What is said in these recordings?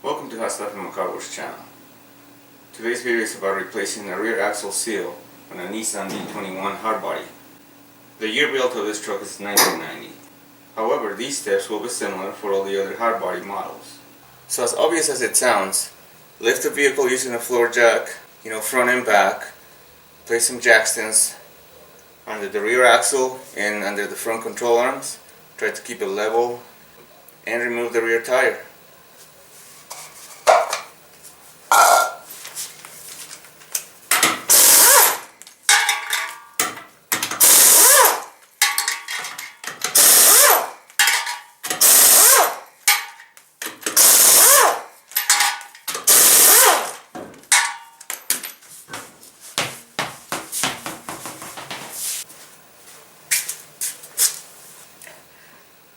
Welcome to Howstuffinmycarworks channel. Today's video is about replacing the rear axle seal on a Nissan D21 Hardbody. The year built of this truck is 1990. However, these steps will be similar for all the other hardbody models. So as obvious as it sounds, lift the vehicle using a floor jack, front and back. Place some jack stands under the rear axle and under the front control arms. Try to keep it level and remove the rear tire.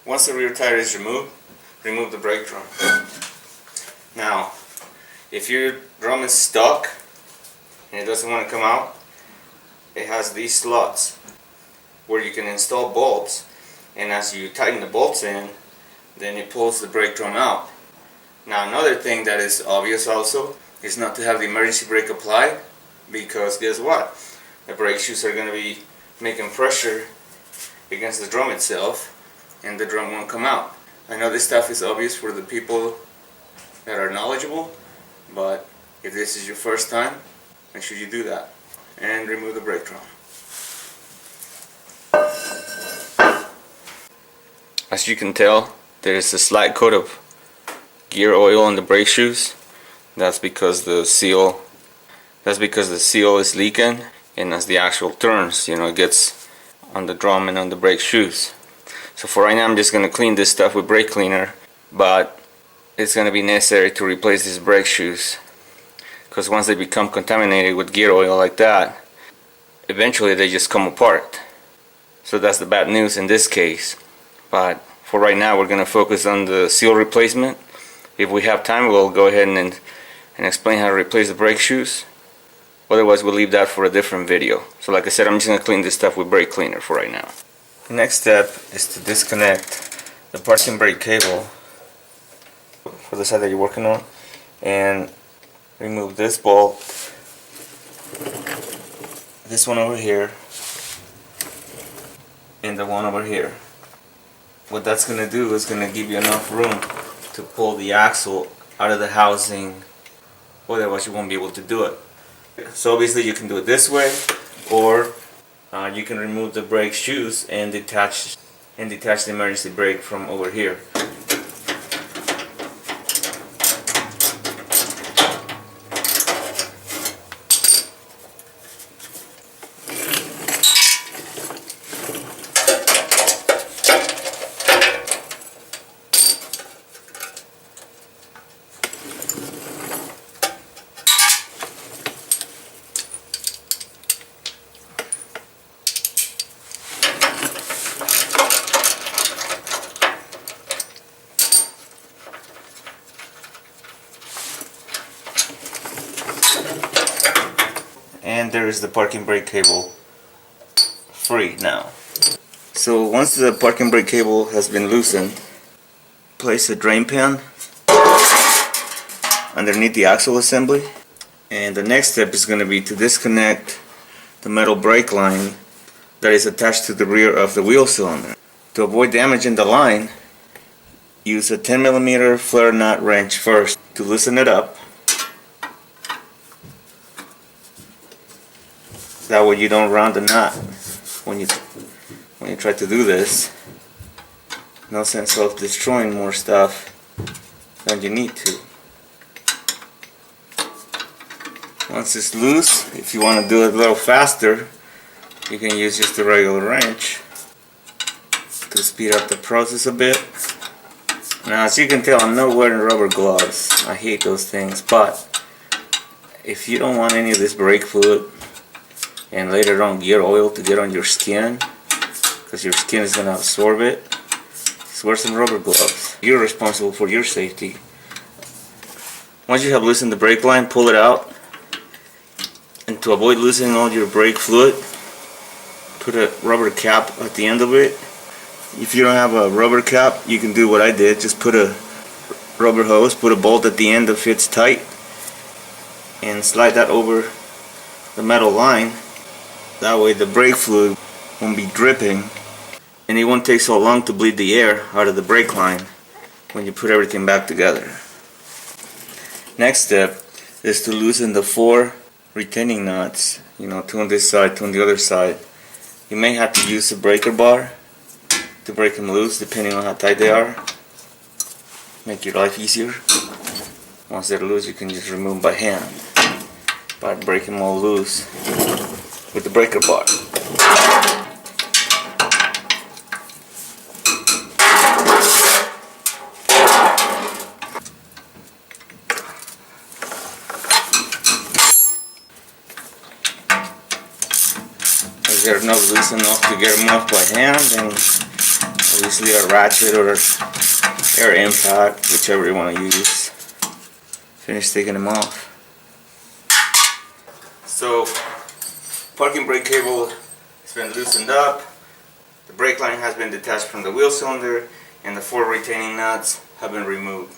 Once the rear tire is removed, remove the brake drum. Now, if your drum is stuck and it doesn't want to come out, it has these slots where you can install bolts, and as you tighten the bolts in, then it pulls the brake drum out. Now, another thing that is obvious also is not to have the emergency brake applied, because guess what? The brake shoes are going to be making pressure against the drum itself, and the drum won't come out. I know this stuff is obvious for the people that are knowledgeable, but if this is your first time, make sure you do that and remove the brake drum. As you can tell, there is a slight coat of gear oil on the brake shoes. That's because the seal is leaking, and as the axle turns, it gets on the drum and on the brake shoes. So for right now, I'm just going to clean this stuff with brake cleaner, but it's going to be necessary to replace these brake shoes, because once they become contaminated with gear oil like that, eventually they just come apart. So that's the bad news in this case. But for right now, we're going to focus on the seal replacement. If we have time, we'll go ahead and explain how to replace the brake shoes. Otherwise, we'll leave that for a different video. So like I said, I'm just going to clean this stuff with brake cleaner for right now. The next step is to disconnect the parking brake cable for the side that you're working on, and remove this bolt, this one over here, and the one over here. What that's going to do is going to give you enough room to pull the axle out of the housing, otherwise you won't be able to do it. So obviously you can do it this way, or you can remove the brake shoes and detach the emergency brake from over here. And there is the parking brake cable free now. So once the parking brake cable has been loosened, place a drain pan underneath the axle assembly, and the next step is going to be to disconnect the metal brake line that is attached to the rear of the wheel cylinder. To avoid damaging the line, use a 10mm flare nut wrench first to loosen it up. That way you don't round the knot when you try to do this. No sense of destroying more stuff than you need to. Once it's loose, if you want to do it a little faster, you can use just a regular wrench to speed up the process a bit. Now, as you can tell, I'm not wearing rubber gloves. I hate those things, but if you don't want any of this brake fluid and later on gear oil to get on your skin, because your skin is going to absorb it, just wear some rubber gloves. You're responsible for your safety. Once you have loosened the brake line, pull it out, and to avoid losing all your brake fluid, put a rubber cap at the end of it. If you don't have a rubber cap, you can do what I did, just put a rubber hose, put a bolt at the end that fits tight, and slide that over the metal line. That way the brake fluid won't be dripping, and it won't take so long to bleed the air out of the brake line when you put everything back together. Next step is to loosen the 4 retaining nuts, two on this side, 2 on the other side. You may have to use a breaker bar to break them loose depending on how tight they are. Make your life easier. Once they're loose, you can just remove them by hand by breaking them all loose with the breaker bar. If they're not loose enough to get them off by hand, then obviously a ratchet or air impact, whichever you want to use. Finish taking them off. So, parking brake cable has been loosened up, the brake line has been detached from the wheel cylinder, and the 4 retaining nuts have been removed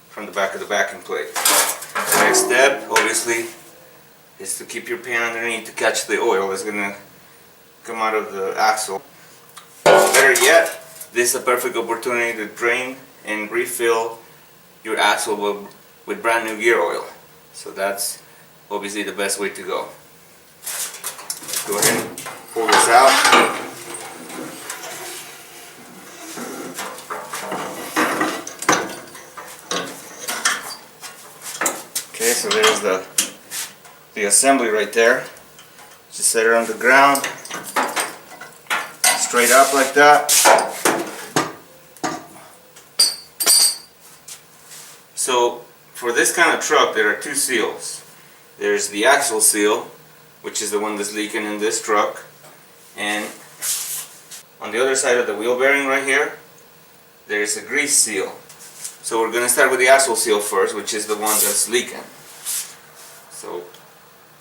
from the back of the backing plate. The next step, obviously, is to keep your pan underneath to catch the oil that's going to come out of the axle. Better yet, this is a perfect opportunity to drain and refill your axle with brand new gear oil. So that's obviously the best way to go. Let's go ahead and pull this out. Okay, so there's the assembly right there. Just set it on the ground, straight up like that. So for this kind of truck, there are 2 seals. There's the axle seal, which is the one that's leaking in this truck, and on the other side of the wheel bearing right here, there's a grease seal. So we're going to start with the axle seal first, which is the one that's leaking. So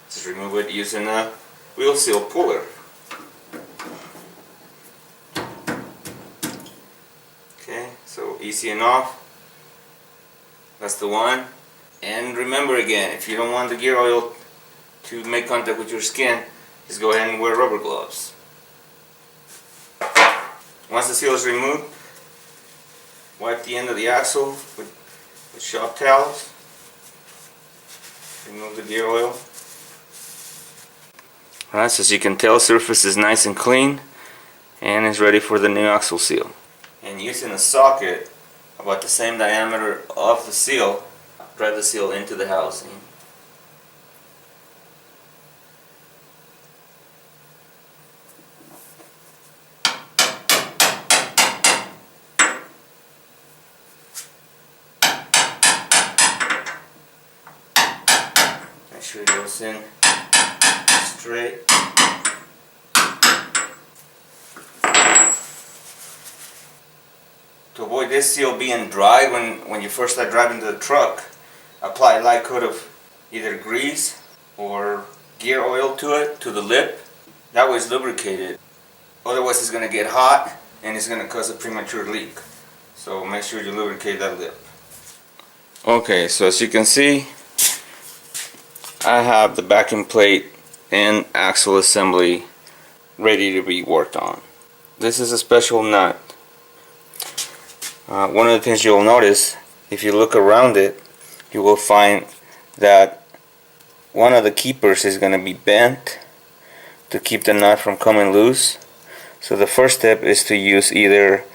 just remove it using a wheel seal puller. Okay, so easy enough. That's the one. And remember again, if you don't want the gear oil to make contact with your skin, just go ahead and wear rubber gloves. Once the seal is removed, wipe the end of the axle with shop towels. Remove the gear oil. Alright, so as you can tell, the surface is nice and clean and is ready for the new axle seal. And using a socket about the same diameter of the seal, drive the seal into the housing. Make sure it goes in straight. To avoid this seal being dry when you first start driving the truck, apply a light coat of either grease or gear oil to it, to the lip. That way it's lubricated. Otherwise it's going to get hot and it's going to cause a premature leak. So make sure you lubricate that lip. Okay, so as you can see, I have the backing plate and axle assembly ready to be worked on. This is a special nut. One of the things you'll notice, if you look around it, you will find that one of the keepers is going to be bent to keep the nut from coming loose. So the first step is to use either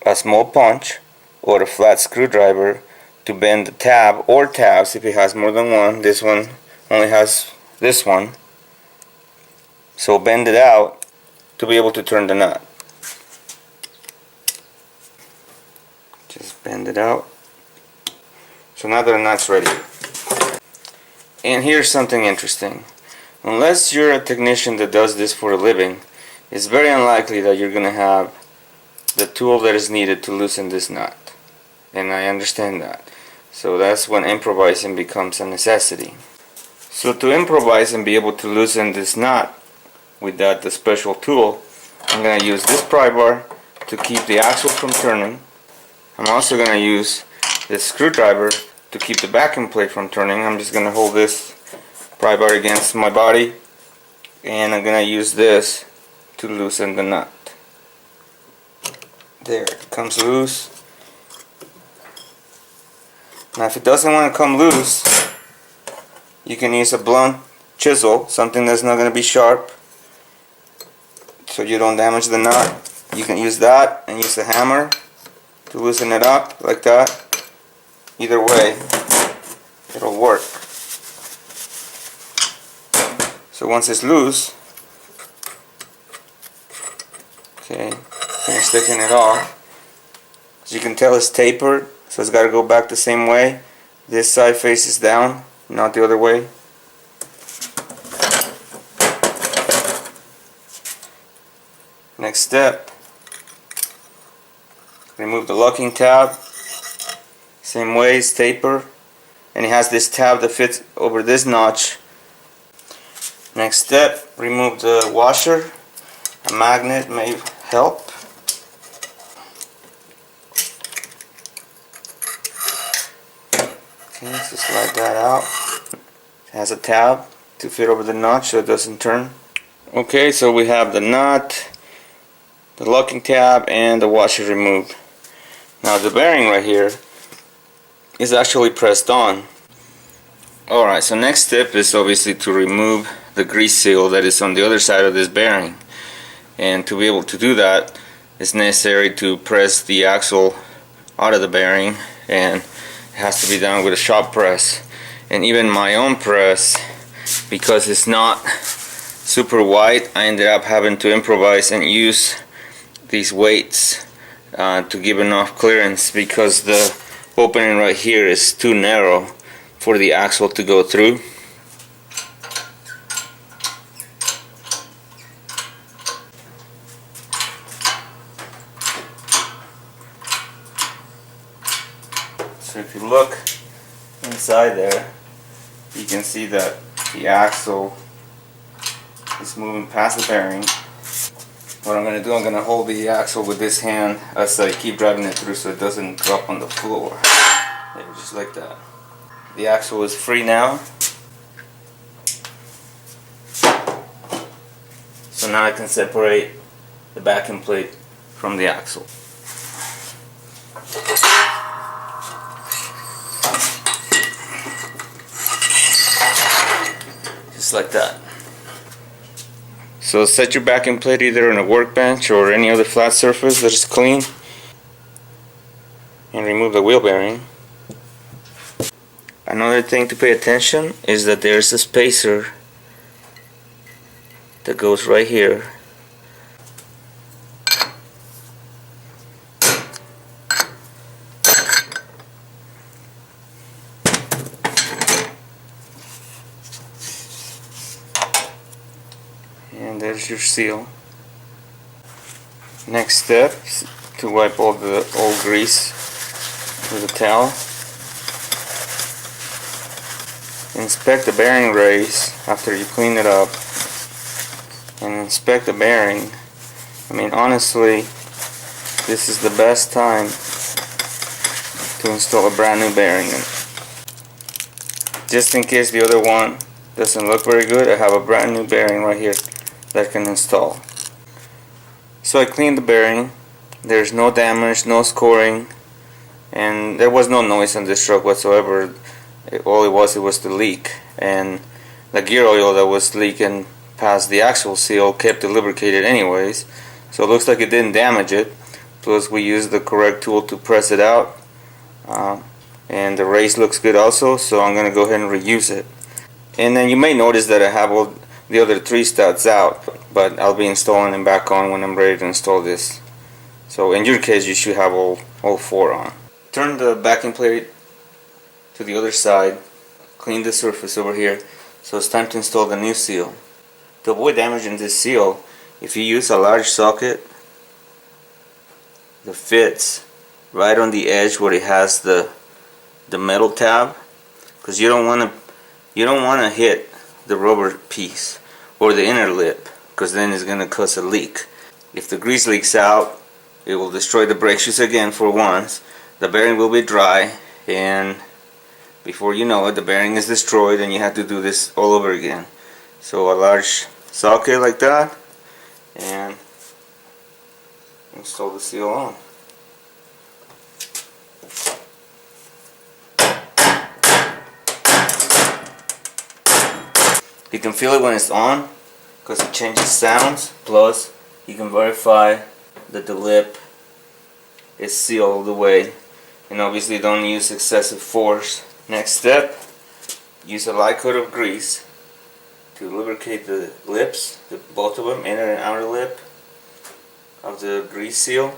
a small punch or a flat screwdriver to bend the tab or tabs if it has more than one. This one only has this one. So bend it out to be able to turn the nut. Just bend it out. So now the nut's ready. And here's something interesting. Unless you're a technician that does this for a living, it's very unlikely that you're going to have the tool that is needed to loosen this nut. And I understand that. So that's when improvising becomes a necessity. So to improvise and be able to loosen this nut without the special tool, I'm going to use this pry bar to keep the axle from turning. I'm also going to use this screwdriver to keep the backing plate from turning. I'm just going to hold this pry bar against my body, and I'm going to use this to loosen the nut. There, it comes loose. Now if it doesn't want to come loose, you can use a blunt chisel, something that's not going to be sharp, so you don't damage the nut. You can use that and use a hammer to loosen it up like that. Either way, it'll work. So once it's loose, okay, finish taking it off. As you can tell, it's tapered, so it's got to go back the same way. This side faces down, not the other way. Next step, remove the locking tab. Same way, it's tapered, and it has this tab that fits over this notch. Next step, remove the washer. A magnet may help. Okay, so slide that out. It has a tab to fit over the notch so it doesn't turn. Okay, so we have the nut, the locking tab, and the washer removed. Now the bearing right here is actually pressed on. Alright, so next step is obviously to remove the grease seal that is on the other side of this bearing. And to be able to do that, it's necessary to press the axle out of the bearing, and it has to be done with a shop press. And even my own press, because it's not super wide, I ended up having to improvise and use these weights to give enough clearance, because the opening right here is too narrow for the axle to go through. So if you look inside there, you can see that the axle is moving past the bearing. What I'm going to do, I'm going to hold the axle with this hand as I keep driving it through so it doesn't drop on the floor. There, just like that. The axle is free now. So now I can separate the backing plate from the axle. Just like that. So set your backing plate either on a workbench or any other flat surface that is clean, and remove the wheel bearing. Another thing to pay attention is that there's a spacer that goes right here. And there's your seal. Next step is to wipe all the old grease with a towel. Inspect the bearing race after you clean it up, and inspect the bearing. I mean, honestly, this is the best time to install a brand new bearing in. Just in case the other one doesn't look very good, I have a brand new bearing right here that I can install. So I cleaned the bearing. There's no damage, no scoring, and there was no noise on this truck whatsoever. All it was the leak, and the gear oil that was leaking past the axle seal kept it lubricated anyways, so it looks like it didn't damage it. Plus we used the correct tool to press it out, and the race looks good also, so I'm going to go ahead and reuse it. And then you may notice that I have all the other 3 studs out, but I'll be installing them back on when I'm ready to install this. So in your case, you should have all 4 on. Turn the backing plate to the other side, clean the surface over here, so it's time to install the new seal. To avoid damaging this seal, if you use a large socket that fits right on the edge where it has the metal tab, because you don't want to hit the rubber piece or the inner lip, because then it's going to cause a leak. If the grease leaks out, it will destroy the brake shoes again for once. The bearing will be dry, and before you know it, the bearing is destroyed and you have to do this all over again. So a large socket like that, and install the seal on. You can feel it when it's on because it changes sounds. Plus, you can verify that the lip is sealed all the way, and obviously don't use excessive force. Next step, use a light coat of grease to lubricate the lips, both of them, inner and outer lip of the grease seal,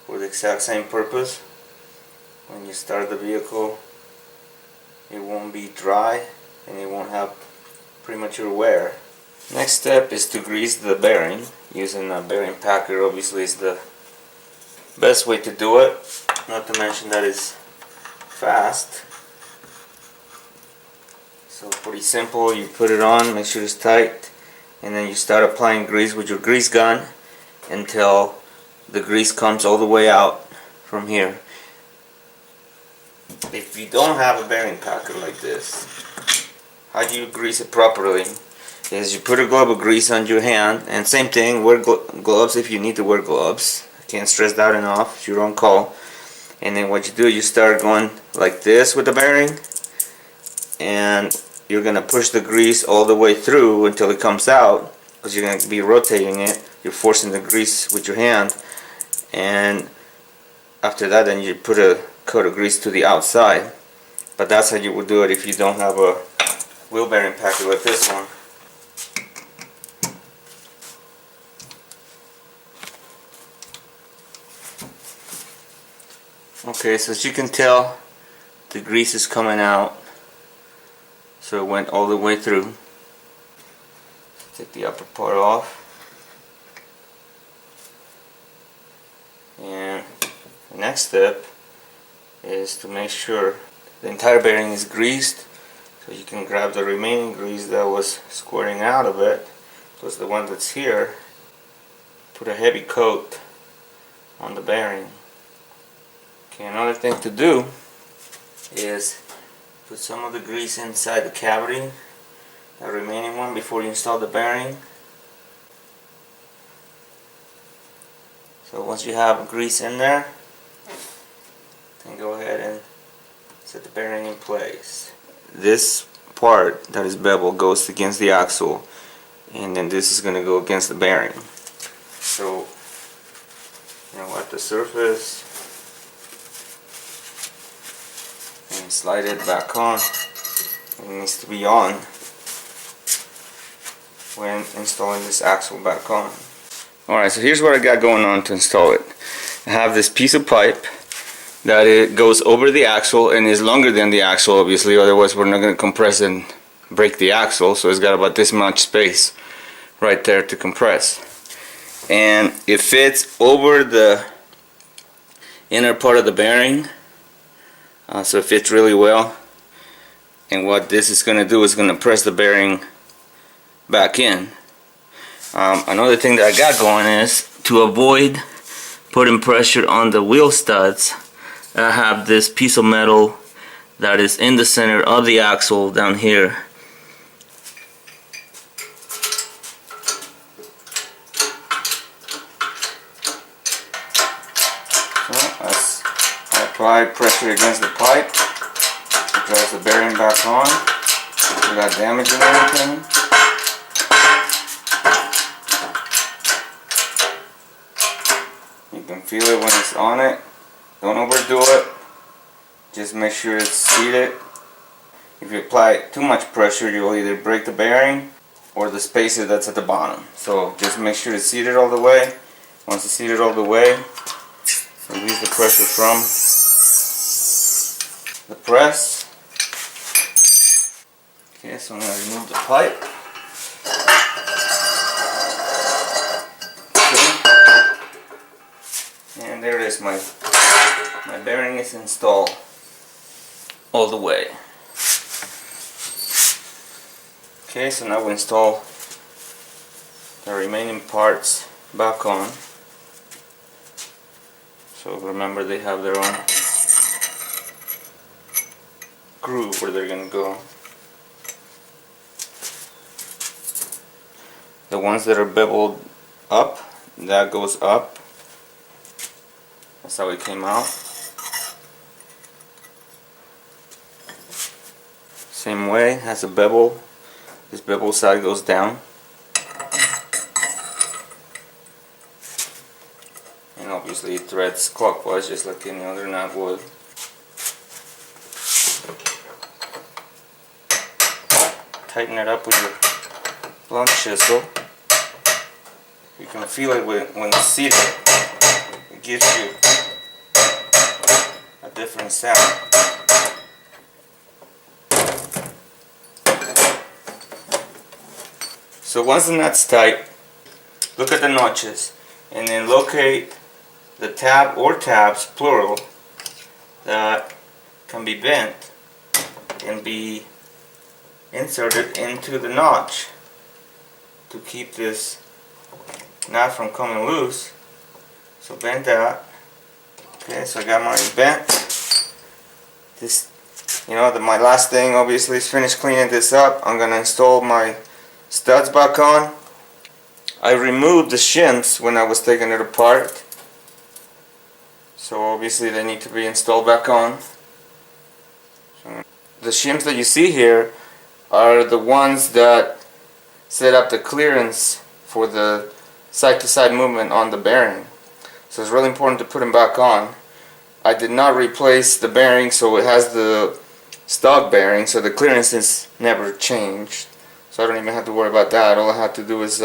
for the exact same purpose. When you start the vehicle, it won't be dry and it won't have premature wear. Next step is to grease the bearing using a bearing packer. Obviously is the best way to do it, not to mention that it's fast. So pretty simple, you put it on, make sure it's tight, and then you start applying grease with your grease gun until the grease comes all the way out from here. If you don't have a bearing packer like this, how do you grease it properly? Is you put a glove of grease on your hand, and same thing, wear gloves if you need to wear gloves. I can't stress that enough, it's your own call. And then what you do, you start going like this with the bearing, and you're going to push the grease all the way through until it comes out, because you're going to be rotating it. You're forcing the grease with your hand, and after that then you put a coat of grease to the outside. But that's how you would do it if you don't have a wheel bearing packer like this one. Okay, so as you can tell, the grease is coming out, so it went all the way through. Take the upper part off, and the next step is to make sure the entire bearing is greased. So you can grab the remaining grease that was squirting out of it, plus the one that's here, put a heavy coat on the bearing. Okay, another thing to do is put some of the grease inside the cavity, the remaining one, before you install the bearing. So once you have grease in there, then go ahead and set the bearing in place. This part that is bevel goes against the axle, and then this is going to go against the bearing. So, at the surface, and slide it back on. It needs to be on when installing this axle back on. Alright, so here's what I got going on to install it. I have this piece of pipe that it goes over the axle and is longer than the axle, obviously, otherwise we're not going to compress and break the axle. So it's got about this much space right there to compress, and it fits over the inner part of the bearing, so it fits really well. And what this is going to do is going to press the bearing back in. Another thing that I got going is to avoid putting pressure on the wheel studs. I have this piece of metal that is in the center of the axle down here. So as I apply pressure against the pipe, it drives the bearing back on without damaging anything. You can feel it when it's on it. Don't overdo it. Just make sure it's seated. If you apply too much pressure, you will either break the bearing or the spacer that's at the bottom. So just make sure it's seated all the way. Once it's seated all the way, release the pressure from the press. Okay, so I'm going to remove the pipe. Okay. And there it is, my bearing is installed all the way. Okay, so now we install the remaining parts back on. So remember, they have their own groove where they're going to go. The ones that are beveled up, that goes up. That's how it came out. Same way, has a bevel. This bevel side goes down. And obviously it threads clockwise just like any other knot would. Tighten it up with your blunt chisel. You can feel it when you see it. It gives you a different sound. So once the nut's tight, look at the notches and then locate the tab or tabs, plural, that can be bent and be inserted into the notch to keep this knot from coming loose. So bend that. Okay, so I got mine bent. This, my last thing obviously is finish cleaning this up. I'm gonna install my studs back on. I removed the shims when I was taking it apart, so obviously they need to be installed back on. The shims that you see here are the ones that set up the clearance for the side-to-side movement on the bearing. So it's really important to put them back on. I did not replace the bearing, so it has the stock bearing, so the clearance is never changed. So I don't even have to worry about that. All I have to do is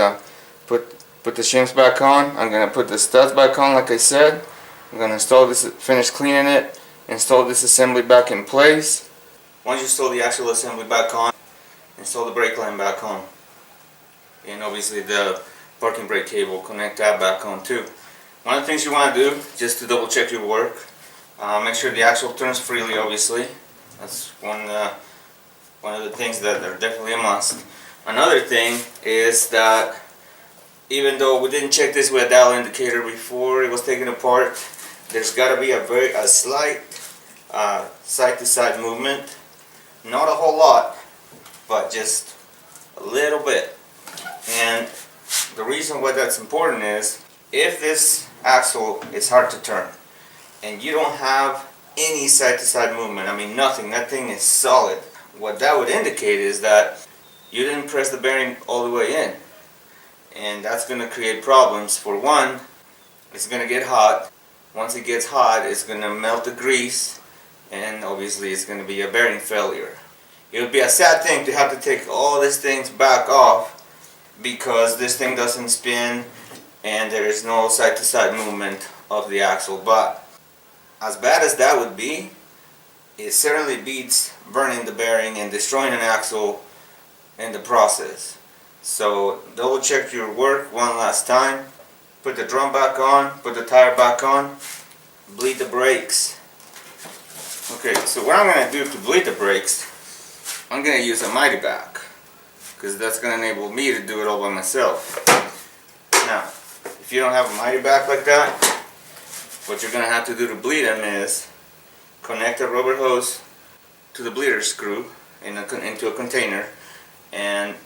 put the shims back on. I'm going to put the studs back on like I said. I'm going to install this, finish cleaning it, install this assembly back in place. Once you install the actual assembly back on, install the brake line back on. And obviously the parking brake cable, connect that back on too. One of the things you want to do, just to double check your work, make sure the axle turns freely obviously. That's one of the things that are definitely a must. Another thing is that even though we didn't check this with a dial indicator before it was taken apart, there's got to be a slight side-to-side movement. Not a whole lot, but just a little bit. And the reason why that's important is if this axle is hard to turn and you don't have any side-to-side movement, I mean nothing, that thing is solid, what that would indicate is that you didn't press the bearing all the way in, and that's going to create problems. For one, it's going to get hot. Once it gets hot, it's going to melt the grease, and obviously it's going to be a bearing failure. It would be a sad thing to have to take all these things back off because this thing doesn't spin and there is no side-to-side movement of the axle. But as bad as that would be, it certainly beats burning the bearing and destroying an axle in the process. So double check your work one last time. Put the drum back on, put the tire back on, bleed the brakes. Okay, so what I'm going to do to bleed the brakes, I'm going to use a mighty back, because that's going to enable me to do it all by myself. Now, if you don't have a mighty back like that, what you're going to have to do to bleed them is connect a rubber hose to the bleeder screw into a container and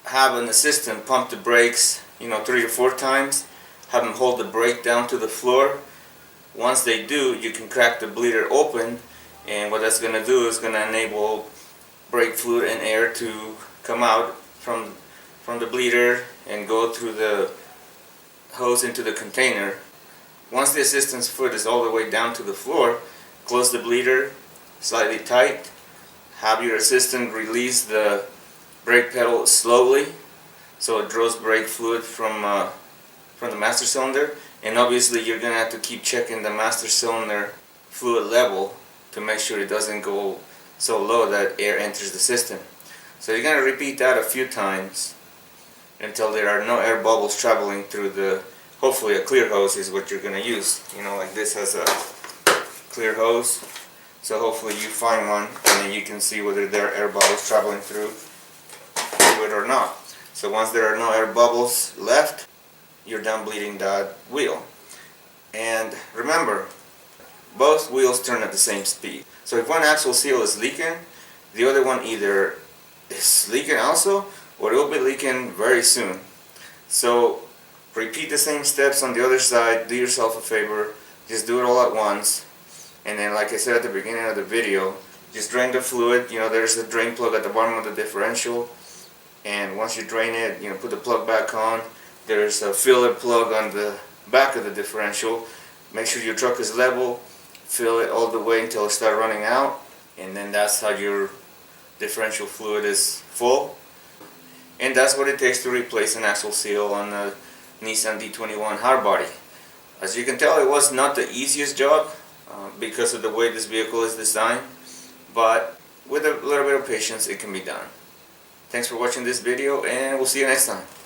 have an assistant pump the brakes 3 to 4 times. Have them hold the brake down to the floor. Once they do, you can crack the bleeder open, and what that's going to do is going to enable brake fluid and air to come out from the bleeder and go through the hose into the container. Once the assistant's foot is all the way down to the floor, close the bleeder slightly tight. Have your assistant release the brake pedal slowly so it draws brake fluid from the master cylinder, and obviously you're going to have to keep checking the master cylinder fluid level to make sure it doesn't go so low that air enters the system. So you're going to repeat that a few times until there are no air bubbles traveling through the, hopefully a clear hose is what you're going to use. Like this has a clear hose, so hopefully you find one and then you can see whether there are air bubbles traveling through it or not. So once there are no air bubbles left, you're done bleeding that wheel. And remember, both wheels turn at the same speed. So if one axle seal is leaking, the other one either is leaking also, or it will be leaking very soon. So repeat the same steps on the other side. Do yourself a favor, just do it all at once. And then, like I said at the beginning of the video, just drain the fluid. You know, there's a drain plug at the bottom of the differential, and once you drain it, you know, put the plug back on. There's a filler plug on the back of the differential. Make sure your truck is level, fill it all the way until it starts running out, and then that's how your differential fluid is full. And that's what it takes to replace an axle seal on the Nissan D21 Hardbody. As you can tell, it was not the easiest job because of the way this vehicle is designed, but with a little bit of patience it can be done. Thanks for watching this video, and we'll see you next time.